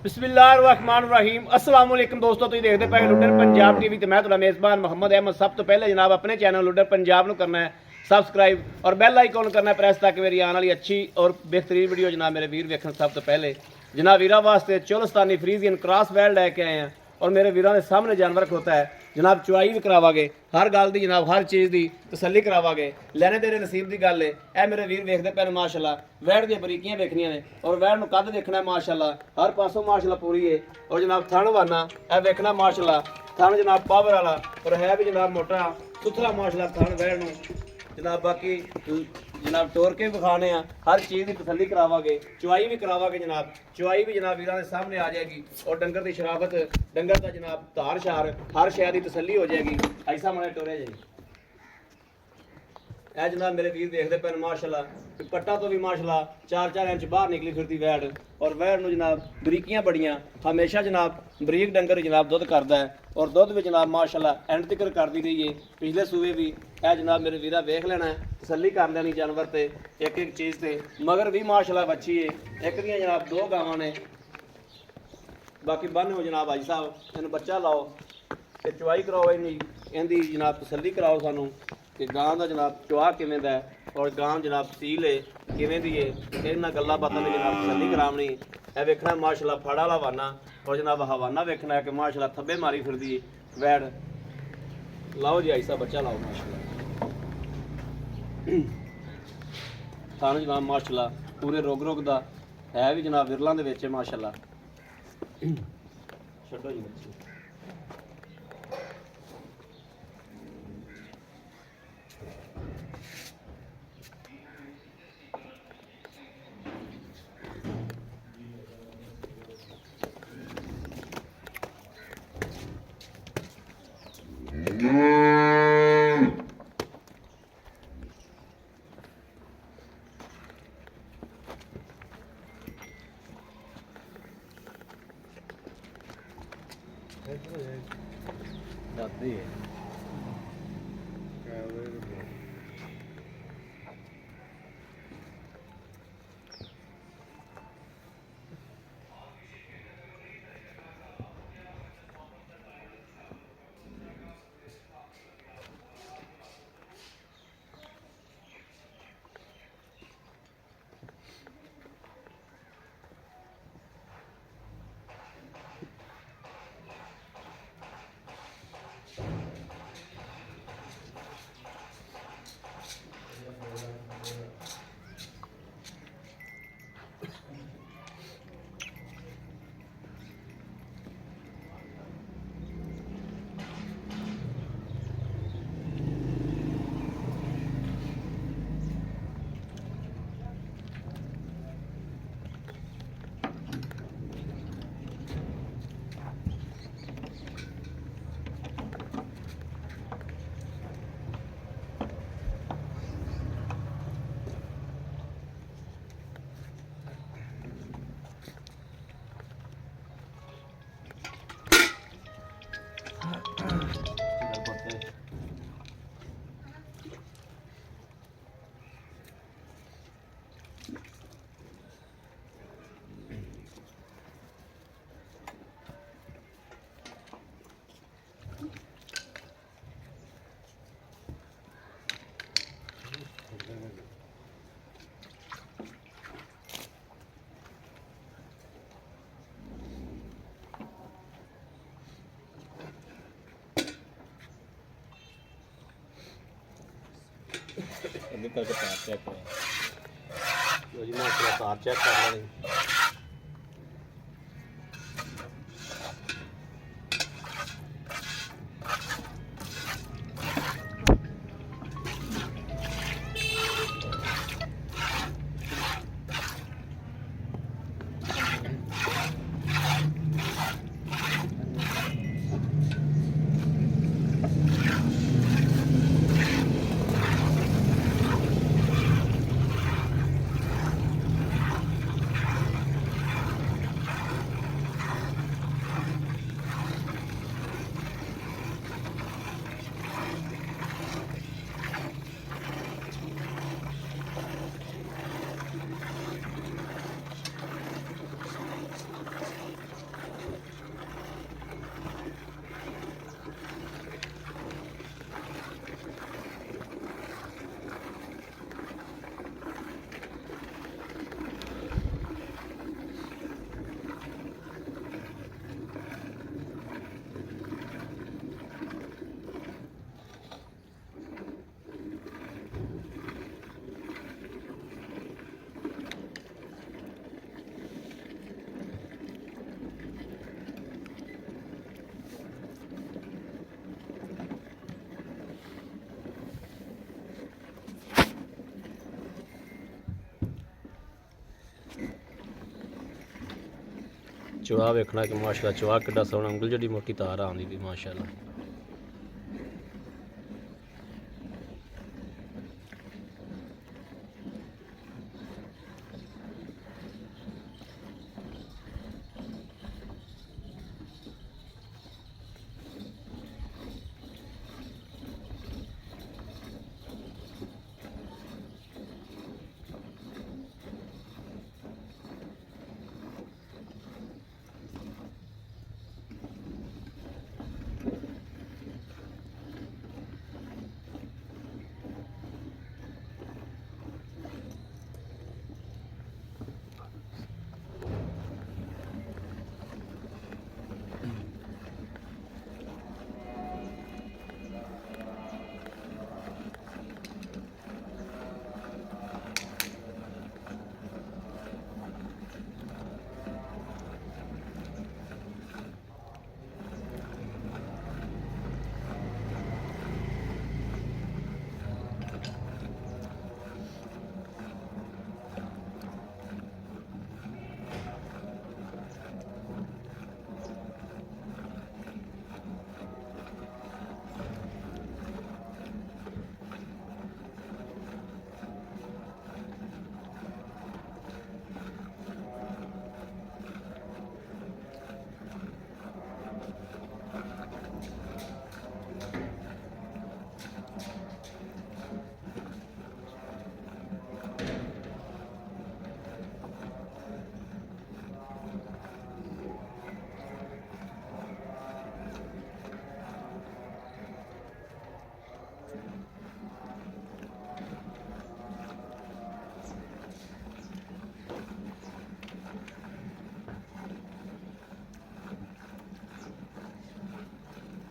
बिस्मिल्लाहिर्रहमानिर्रहीम अस्सलाम वालेकुम दोस्तों, तुम देखते पे लुडर पंजाब टीवी तो मैं तुम्हारा मेज़बान मोहम्मद अहमद। सब तो पहले जनाब अपने चैनल लुडर पंजाब को करना है सबसक्राइब और बैल आइकॉन करना है प्रेस, ताकि मेरी आने वाली अच्छी और बेहतरीन वीडियो जनाब मेरे वीर वेखन। सब तो पहले जनाब वीरा वास्ते चोलस्तानी फ्रीजियन क्रॉस बैल लैके आए हैं और मेरे वीरों के सामने जानवर होता है जनाब। चुआई भी करावांगे, हर गल की जनाब हर चीज़ की तसल्ली करावांगे। लैने तेरे नसीब की गल है। ए मेरे वीर वेखते पे माशाल्लाह वैड़ दी बरीकियां वेखनियां ने और वैड़ नूं कद देखना है माशाल्लाह, हर पासों माशाल्लाह पूरी है। और जनाब थण वाना ए वेखना माशाल्लाह, थण जनाब पावर वाला और है भी जनाब मोटा सुथरा माशाल्लाह थण वैड़ नूं जनाब। बाकी जनाब टोर के विखाने हर चीज़ की तसल्ली करावांगे, चुआई भी करावांगे जनाब। चुआई भी जनाब वीरां दे सामने आ जाएगी और डंगर की शराफत डंगर का जनाब धार शार हर शहर की तसल्ली हो जाएगी। ऐसा माड़ा टोरिया जी ए जनाब मेरे वीर देखते पे माशाल्लाह पट्टा तो भी माशाल्लाह 4-4 इंच बाहर निकली फिरती वैड़ और वैड़ नूं जनाब बरीकियां बड़ियां हमेशा जनाब बरीक डंगर जनाब दुध करता है और दुध भी जनाब माशाल्लाह एंड तक करती रही है। पिछले सूबे भी ए जनाब मेरे वीरा वेख लेना है, तसल्ली कर लेनी जानवर से एक एक चीज़ से। मगर भी माशाल्लाह बच्ची है, एक दियां जनाब 2 गावां ने। बाकी बन हो जनाब भाई साहब इन्हूं बच्चा लाओ ते चुआई कराओ, इहदी जनाब तसल्ली कराओ सानू कि गां का जनाब चुआ किवें दा है और गां जनाब सील है किवें दी है। इन्हां गल्लां बातां की जनाब तसल्ली करावनी है। वेखना माशाल्लाह फड़ वाला हवाना और जनाब हवाना वेखना है कि माशाल्लाह थब्बे मारी फिरदी वैड़। लाओ जी ऐसा बच्चा लाओ माशाल्लाह। थान जनाब माशाल्लाह पूरे रोग दा है भी जनाब विरलां दे विच माशाल्लाह। छड्डो जी बच्चे जाती है। अभी करके तार चेक करें जी माशाल्लाह, तार चेक कर लेनी। ਚਵਾ ਵੇਖਣਾ ਕਿ ਮਾਸ਼ਾਅੱਲਾ ਚਵਾ ਕਿੱਡਾ ਸੋਹਣਾ ਉਂਗਲ ਜਿਹੜੀ ਮੋਟੀ ਤਾਰ ਆਉਂਦੀ ਵੀ ਮਾਸ਼ਾਅੱਲਾ।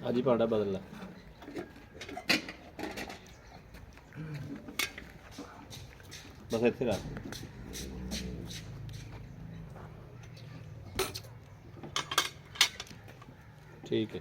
ਅੱਜ ਹੀ ਭਾਂਡਾ ਬਦਲ ਲਾ। ਬਸ ਇੱਥੇ ਰੱਖ। ਠੀਕ ਹੈ।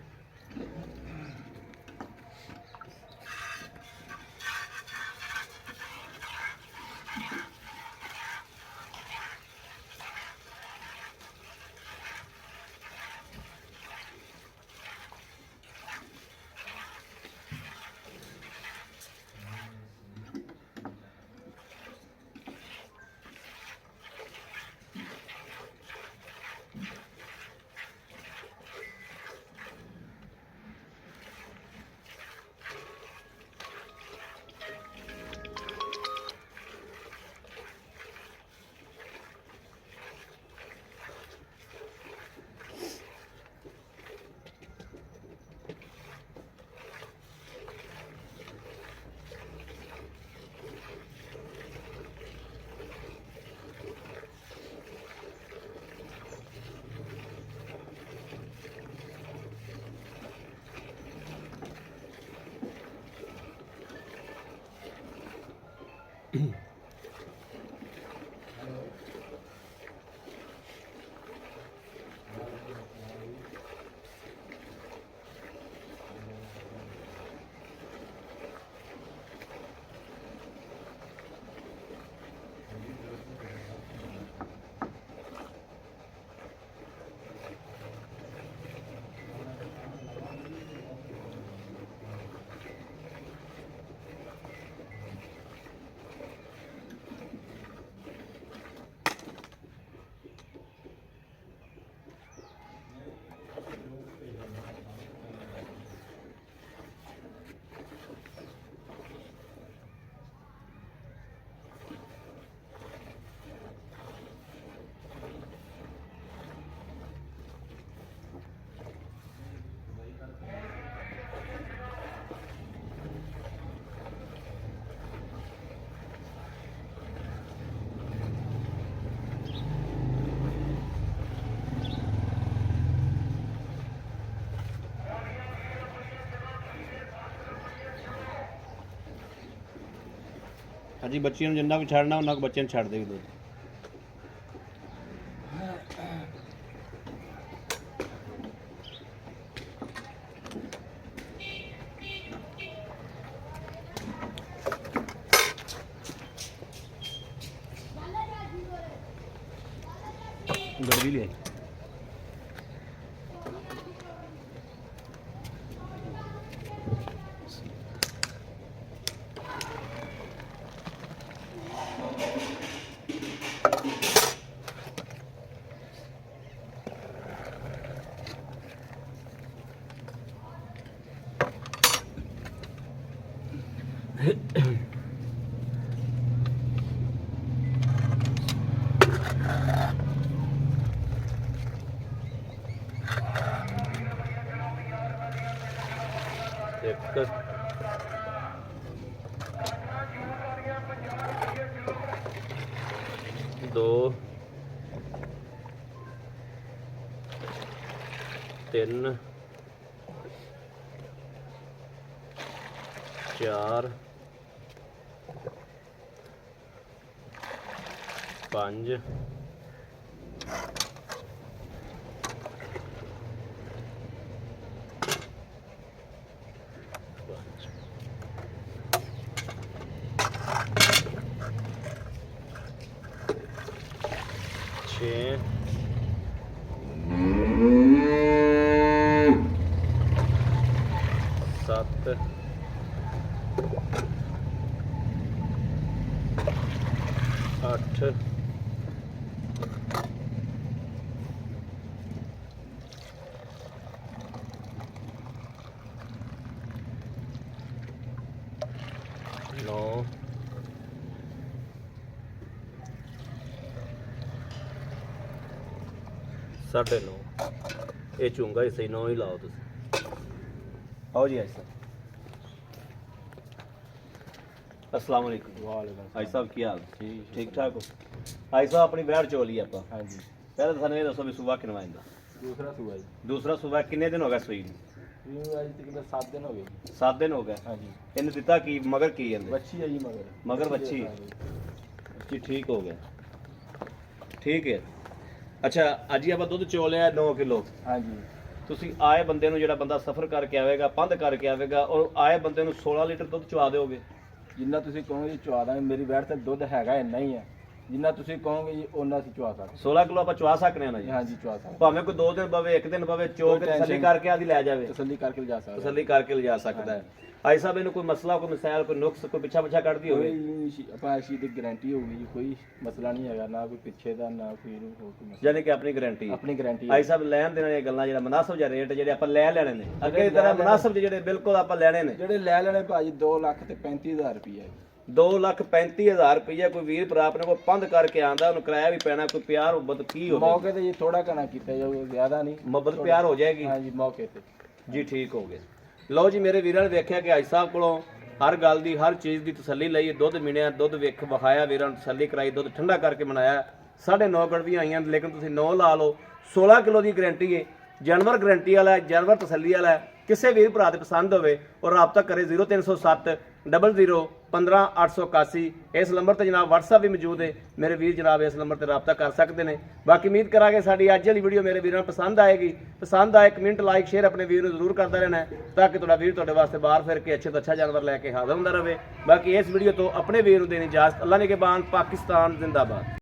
ਹਾਂਜੀ ਬੱਚਿਆਂ ਨੂੰ ਜਿੰਨਾ ਕੁ ਛੱਡਣਾ ਉਹਨਾਂ ਕੁ ਬੱਚਿਆਂ ਨੂੰ ਛੱਡ ਦੇ ਦੋ। ਗੜਵੀ ਲਿਆ ਇੱਕ ਦੋ ਤਿੰਨ ਚਾਰ ਪੰਜ ਛੇ ਸੱਤ ਅੱਠ ਨੌ साढ़े नौ ये चूंगा ही सही नौ ही लाओ तुम आओ जी ऐसा अस्सलाम वालेकुम वालेकुम भाई साहब की हाल ठीक ठीक ठाक हो भाई साहब अपनी बैठ चोली आप हाँ जी पहले तो ये दसो भी सुबह किनवा इंदा दूसरा सुबह जी दूसरा सुबह किन्ने दिन हो गए सुई आज तक 7 दिन हो गए जी 7 दिन हो गए हाँ जी इन्हें दिता की मगर की इन्हें बच्ची है जी मगर बच्ची हाँ जी। जी ठीक हो गया ठीक है ਅੱਛਾ ਅੱਜ ਹੀ ਆਪਾਂ ਦੁੱਧ ਚੋ ਲਿਆ 9 ਕਿਲੋ हाँ जी ਤੁਸੀਂ ਆਏ ਬੰਦੇ ਨੂੰ ਜਿਹੜਾ ਬੰਦਾ ਸਫ਼ਰ ਕਰਕੇ ਆਵੇਗਾ ਪੰਧ ਕਰਕੇ ਆਵੇਗਾ ਔਰ ਆਏ ਬੰਦੇ ਨੂੰ 16 ਲੀਟਰ ਦੁੱਧ ਚਵਾ ਦਿਓਗੇ ਜਿੰਨਾ ਤੁਸੀਂ ਕਹੋਗੇ ਜੀ ਚਵਾ ਦਾਂਗੇ ਮੇਰੀ ਵੈਟ ਤੇ ਦੁੱਧ ਹੈਗਾ ਇੰਨਾ ਹੀ ਹੈ ਜਿੰਨਾ ਤੁਸੀਂ ਕਹੋਗੇ ਜੀ ਉਹਨਾਂ ਅਸੀਂ ਚਵਾ ਸਕਦੇ 16 ਕਿਲੋ ਆਪਾਂ ਚਵਾ ਸਕਨੇ ਆ ਨਾ ਜੀ ਹਾਂ ਜੀ ਚਵਾ ਸਕਦੇ ਭਾਵੇਂ ਕੋਈ 2 ਦਿਨ ਪਵੇ 1 ਦਿਨ ਪਵੇ ਚੋ ਕੇ ਕੋਈ ਤਸੱਲੀ tension ਕਰਕੇ ਆਦੀ ਲੈ ਜਾਵੇ ਤਸੱਲੀ ਕਰਕੇ ਲਿਜਾ ਸਕਦੇ ਤਸੱਲੀ ਕਰਕੇ ਲਿਜਾ ਸਕਦਾ ਹੈ ਭਾਈ ਸਾਹਿਬ ਇਹਨੂੰ ਕੋਈ ਮਸਲਾ ਕੋਈ ਮਿਸਾਲ ਕੋਈ ਨੁਕਸ ਕੋਈ ਪਿੱਛਾ ਕੱਢਦੀ ਹੋਵੇ ਆਪਾਂ ਐਸੀ ਦੀ ਗਾਰੰਟੀ ਹੋਊਗੀ ਜੀ ਕੋਈ ਮਸਲਾ ਨਹੀਂ ਹੈਗਾ ਨਾ ਕੋਈ ਪਿੱਛੇ ਦਾ ਨਾ ਕੋਈ ਇਹਨੂੰ ਹੋਰ ਕੋਈ ਮਸਲਾ ਯਾਨੀ ਕਿ ਆਪਣੀ ਗਾਰੰਟੀ ਆਪਣੀ ਗਾਰੰਟੀ ਭਾਈ ਸਾਹਿਬ ਲੈਣ ਦੇਣ ਦੀਆਂ ਗੱਲਾਂ ਜਿਹੜਾ ਮੁਨਾਸਬ ਜਿਹਾ ਰੇਟ ਜਿਹੜੇ ਆਪਾਂ ਲੈ ਲੈਣੇ ਨੇ ਅੱਗੇ ਦੀ ਤਰ੍ਹਾਂ ਮੁਨਾਸਬ ਜਿਹੜੇ ਬਿਲਕੁਲ ਆਪਾਂ ਲੈਣੇ ਨੇ ਜਿਹੜੇ ਲੈ ਲੈਣੇ ਭਾਜੀ 2 ਲੱਖ ਤੇ 35000 ਰੁਪਏ 2,35,000 ਰੁਪਏ ਕੋਈ ਵੀਰ ਭਰਾ ਆਪਣੇ ਕੋਲ ਪੰਧ ਕਰਕੇ ਆਂਦਾ ਉਹਨੂੰ ਕਿਰਾਇਆ ਵੀ ਪੈਣਾ ਕੋਈ ਪਿਆਰ ਮੁਹੱਬਤ ਕੀ ਹੋਵੇ ਮੌਕੇ ਤੇ ਜੀ ਥੋੜਾ ਘਣਾ ਕੀਤਾ ਜਾਊਗਾ ਜ਼ਿਆਦਾ ਨਹੀਂ ਮੁਹੱਬਤ ਪਿਆਰ ਹੋ ਜਾਏਗੀ ਹਾਂ ਜੀ ਮੌਕੇ ਤੇ ਜੀ ਠੀਕ ਹੋ ਗਿਆ ਲਓ ਜੀ ਮੇਰੇ ਵੀਰਾਂ ਨੇ ਵੇਖਿਆ ਕਿ ਹਾਜੀ ਸਾਹਿਬ ਕੋਲੋਂ ਹਰ ਗੱਲ ਦੀ ਹਰ ਚੀਜ਼ ਦੀ ਤਸੱਲੀ ਲਈ ਦੁੱਧ ਮਿਣਿਆ ਦੁੱਧ ਵੇਖ ਵਿਖਾਇਆ ਵੀਰਾਂ ਨੂੰ ਤਸੱਲੀ ਕਰਾਈ ਦੁੱਧ ਠੰਡਾ ਕਰਕੇ ਬਣਾਇਆ 9.5 ਗੜਵੀਆਂ ਆਈਆਂ ਲੇਕਿਨ ਤੁਸੀਂ 9 ਲਾ ਲਓ 16 ਕਿਲੋ ਦੀ ਗਾਰੰਟੀ ਹੈ ਜਾਨਵਰ ਗਾਰੰਟੀ ਵਾਲਾ ਜਾਨਵਰ ਤਸੱਲੀ ਵਾਲਾ ਕਿਸੇ ਵੀਰ ਭਰਾ ਦੇ ਪਸੰਦ ਹੋਵੇ ਔਰ ਰਾਬਤਾ ਕਰੇ 0307 00 15 881 ਇਸ ਨੰਬਰ ਤੇ ਜਨਾਬ WhatsApp ਵੀ ਮੌਜੂਦ ਹੈ ਮੇਰੇ ਵੀਰ ਜਨਾਬ ਇਸ ਨੰਬਰ ਤੇ ਰਾਬਤਾ ਕਰ ਸਕਦੇ ਨੇ ਬਾਕੀ ਉਮੀਦ ਕਰਾਂਗੇ ਸਾਡੀ ਅੱਜ ਵਾਲੀ ਵੀਡੀਓ ਮੇਰੇ ਵੀਰਾਂ ਨੂੰ ਪਸੰਦ ਆਏਗੀ ਪਸੰਦ ਆਏ ਕਮੈਂਟ ਲਾਈਕ ਸ਼ੇਅਰ ਆਪਣੇ ਵੀਰ ਨੂੰ ਜ਼ਰੂਰ ਕਰਦਾ ਰਹਿਣਾ ਤਾਂ ਕਿ ਤੁਹਾਡਾ ਵੀਰ ਤੁਹਾਡੇ ਵਾਸਤੇ ਬਾਹਰ ਫਿਰ ਕੇ ਅੱਛੇ ਤੋਂ ਅੱਛਾ ਜਾਨਵਰ ਲੈ ਕੇ ਹਾਜ਼ਰ ਹੁੰਦਾ ਰਹੇ ਬਾਕੀ ਇਸ ਵੀਡੀਓ ਤੋਂ ਆਪਣੇ ਵੀਰ ਨੂੰ ਦੇਣੀ ਇਜਾਜ਼ਤ ਅੱਲਾ ਨੇ ਕੇ ਬਾਨ ਪਾਕਿਸਤਾਨ ਜ਼ਿੰਦਾਬਾਦ।